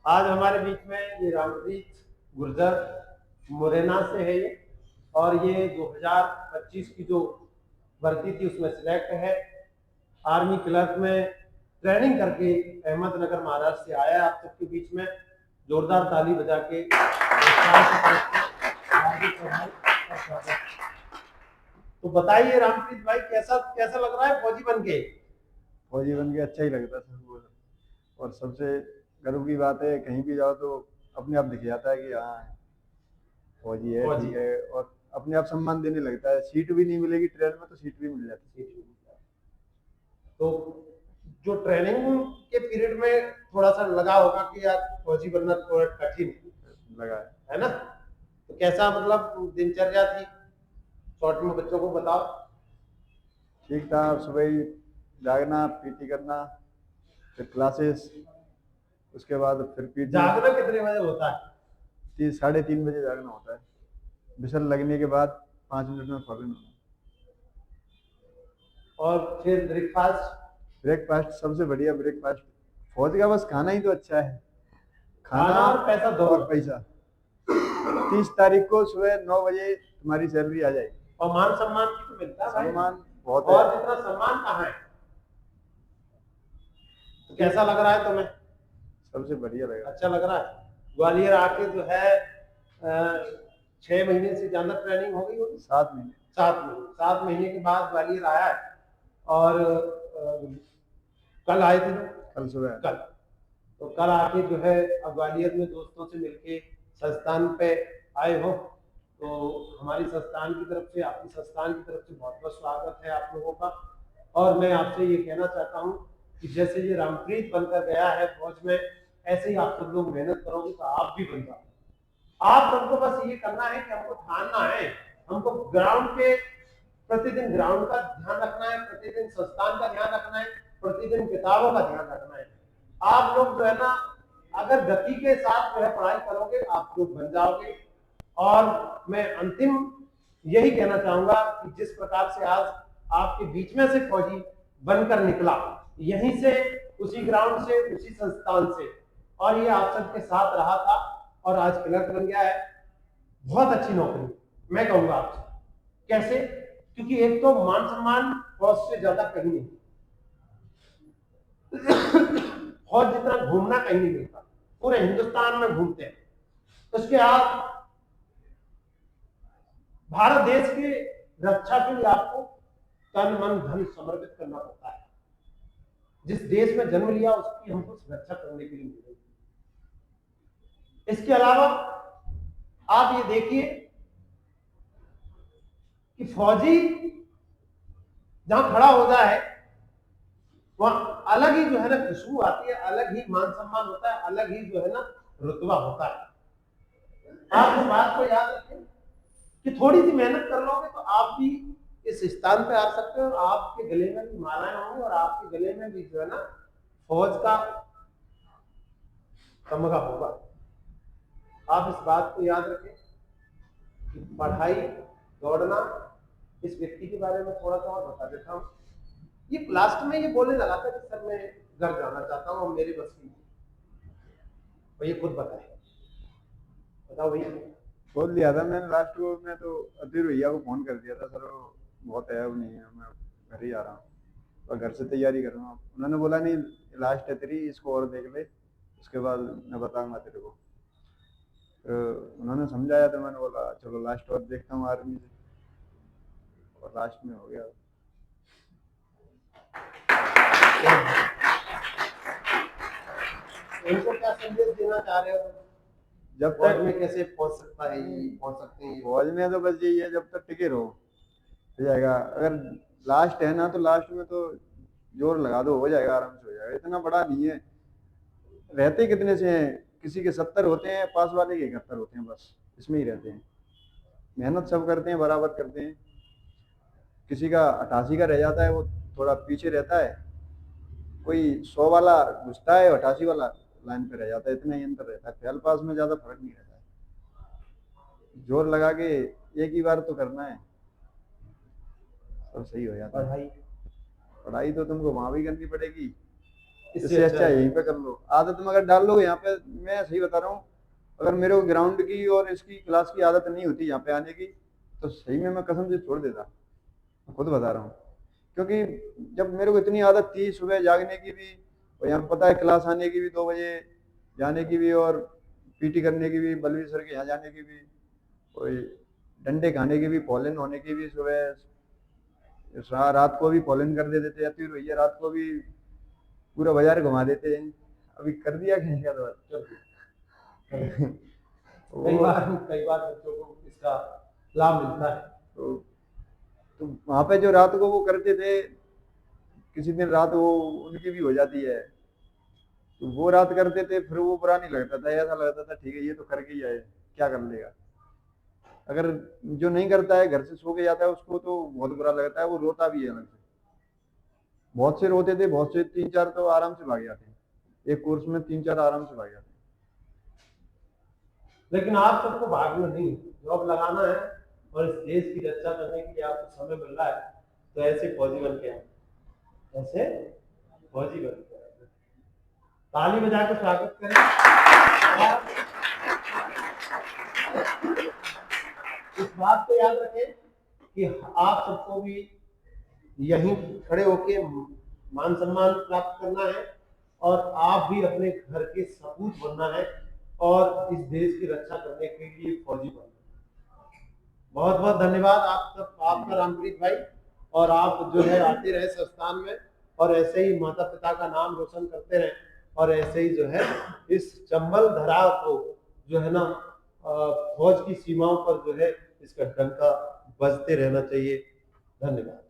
आज हमारे बीच में ये रामप्रीत गुर्जर मुरैना से है ये, और ये 2025 की जो भर्ती थी उसमें सिलेक्ट है। आर्मी क्लर्क में ट्रेनिंग करके अहमदनगर महाराष्ट्र से आया है आप सबके बीच में। जोरदार ताली बजा के तो बताइए रामप्रीत भाई, कैसा कैसा लग रहा है फौजी बन के? फौजी बन के अच्छा ही लगता है सबको। और सबसे गर्व की बात है, कहीं भी जाओ तो अपने आप दिख जाता है कि हाँ फौजी है, ठीक है। और अपने आप सम्मान देने लगता है। सीट भी नहीं मिलेगी ट्रेन में तो सीट भी मिल जाती है। तो जो ट्रेनिंग के पीरियड में थोड़ा सा लगा होगा कि यार फौजी बनना थोड़ा कठिन लगा है ना? तो कैसा मतलब दिनचर्या थी, शॉर्ट में बच्चों को बताओ। ठीक था, सुबह ही जागना, पीटी करना, फिर क्लासेस, उसके बाद फिर पीटी। जागना कितने बजे होता है? 3-3:30 बजे जागना होता है। बिसल लगने के बाद 5 मिनट में फौरन होना। और फिर ब्रेकफास्ट? ब्रेकफास्ट सबसे बढ़िया ब्रेकफास्ट। फौज का बस खाना ही तो अच्छा है। खाना और पैसा दो। और पैसा 30 तारीख को सुबह 9 बजे तुम्हारी सैलरी आ जाएगी। और मान सम्मान भी तो मिलता है भाई। सम्मान बहुत और है। जितना सम्मान कहाँ है? तो कैसा लग रहा है तुम्हें? सबसे बढ़िया लगा। अच्छा लग रहा है। ग्वालियर आके जो है 6 महीने से ज्यादा ट्रेनिंग हो गई होगी। 7 महीने। 7 महीने के बाद ग्वालियर आया है। और कल आए थे? कल सुबह। कल तो कल आके जो है अब ग्वालियर में दोस्तों से मिलके संस्थान पे आए हो, तो हमारी संस्थान की तरफ से, आपकी संस्थान की तरफ से बहुत बहुत स्वागत है आप लोगों का। और मैं आपसे ये कहना चाहता हूँ कि जैसे ये रामप्रीत बनकर गया है फौज में, ऐसे ही आप सब लोग मेहनत करोगे तो आप भी बन जाओ। आप सबको बस ये करना है कि हमको ठानना है, हमको ग्राउंड पे प्रतिदिन ग्राउंड का ध्यान रखना है, प्रतिदिन संस्थान का ध्यान रखना है, प्रतिदिन किताबों का ध्यान रखना है। आप लोग जो है ना, अगर गति के साथ जो है पढ़ाई करोगे आप लोग बन जाओगे। और मैं अंतिम यही कहना चाहूंगा कि जिस प्रकार से आज आपके बीच में से फौजी बनकर निकला, यहीं से, उसी ग्राउंड से, उसी संस्थान से, और ये आप सबके साथ रहा था और आज क्लर्क बन गया है। बहुत अच्छी नौकरी मैं कहूंगा आपसे। कैसे? क्योंकि एक तो मान सम्मान फौज से ज्यादा कहीं नहीं। फौज जितना घूमना कहीं नहीं मिलता, पूरे हिंदुस्तान में घूमते हैं। उसके बाद भारत देश की रक्षा के लिए आपको तन मन धन समर्पित करना पड़ता है। जिस देश में जन्म लिया उसकी हमको सुरक्षा करने के लिए मिल रही है। इसके अलावा आप ये देखिए कि फौजी जहां खड़ा होता है वहां अलग ही जो है ना खुशबू आती है, अलग ही मान सम्मान होता है, अलग ही जो है ना रुतबा होता है। आप इस बात को याद रखें कि थोड़ी सी मेहनत कर लोगे तो आप भी इस स्थान पे आ सकते हो, और आपके गले में भी मालाएं होंगी, और आपके गले में भी जो है ना फौज का तमगा होगा। आप इस बात को याद रखें कि पढ़ाई, दौड़ना, इस व्यक्ति के बारे में थोड़ा सा और बता देता हूँ। ये लास्ट में ये बोलने लगा था कि सर मैं घर जाना चाहता हूँ, मेरे बस की नहीं। भैया खुद बताओ भैया। बोल दिया था मैंने लास्ट को। मैं तो अतीर भैया को फोन कर दिया था, सर वो बहुत है, वो नहीं है, मैं घर ही आ रहा हूँ और घर से तैयारी कर रहा हूँ। उन्होंने बोला नहीं लास्ट है तेरी, इसको और देख ले, उसके बाद मैं बताऊंगा तेरे को। तो उन्होंने समझाया तो मैंने बोला चलो लास्ट और देखता हूँ आर्मी से, और लास्ट में हो गया। इनको क्या संदेश देना चाह रहे हो? जब फौज तक में कैसे पहुंच सकता है, पहुंच सकते हैं? फौज में तो बस यही है, जब तक टिके रहो हो जाएगा। अगर लास्ट है ना तो लास्ट में तो जोर लगा दो, हो जाएगा, आराम से हो जाएगा। इतना बड़ा नहीं है। रहते कितने से हैं, किसी के 70 होते हैं, पास वाले के 71 होते हैं, बस इसमें ही रहते हैं। मेहनत सब करते हैं, बराबर करते हैं। किसी का 88 का रह जाता है, वो थोड़ा पीछे रहता है। कोई 100 वाला घुसता है, 88 वाला लाइन पे रह जाता है। इतना ही अंतर रहता है। फेल पास में ज्यादा फर्क नहीं रहता है। जोर लगा के एक ही बार तो करना है, सब सही हो जाता है। पढ़ाई तो तुमको वहां भी करनी पड़ेगी, इससे अच्छा यहीं पे कर लो। आदत मगर डाल लो यहाँ पे। मैं सही बता रहा हूँ, अगर मेरे को ग्राउंड की और इसकी क्लास की आदत नहीं होती यहाँ पे आने की, तो सही में मैं कसम से छोड़ देता, खुद बता रहा हूँ। क्योंकि जब मेरे को इतनी आदत थी सुबह जागने की भी, और यहाँ पता है क्लास आने की भी 2 बजे जाने की भी, और पीटी करने की भी, बलवीर सर के यहाँ जाने की भी, कोई डंडे खाने की भी, पोलन होने की भी, सुबह रात को भी पोलन कर देते थे, या फिर भैया रात को भी पूरा बाजार घुमा देते हैं। अभी कर दिया कहीं का तो कई बार बच्चों को इसका लाभ मिलता है। तो वहाँ पे जो रात को वो करते थे, किसी दिन रात वो उनकी भी हो जाती है, तो वो रात करते थे, फिर वो बुरा नहीं लगता था, ऐसा लगता था ठीक है ये तो करके ही आए, क्या कर लेगा। अगर जो नहीं करता है घर से सो के जाता है, उसको तो बहुत बुरा लगता है, वो रोता भी है अलग से। बहुत से रोते थे, बहुत से 3-4 तो आराम से भाग जाते, एक कोर्स में 3-4 आराम से भाग जाते। लेकिन आप सबको भागना नहीं, जॉब लगाना है और इस देश की रक्षा करने के लिए आपको समय मिल रहा है, तो ऐसे फौजी बन के आए, ऐसे फौजी बन के आए। ताली बजा के स्वागत करें। इस बात को याद रखें कि आप सबको भी यहीं खड़े होके मान सम्मान प्राप्त करना है, और आप भी अपने घर के सपूत बनना है, और इस देश की रक्षा करने के लिए फौजी बनना है। बहुत बहुत धन्यवाद आप सब, आपका रामप्रीत भाई, और आप जो है आते रहे संस्थान में, और ऐसे ही माता पिता का नाम रोशन करते रहे, और ऐसे ही जो है इस चंबल धरा को जो है ना फौज की सीमाओं पर जो है इसका डंका बजते रहना चाहिए। धन्यवाद।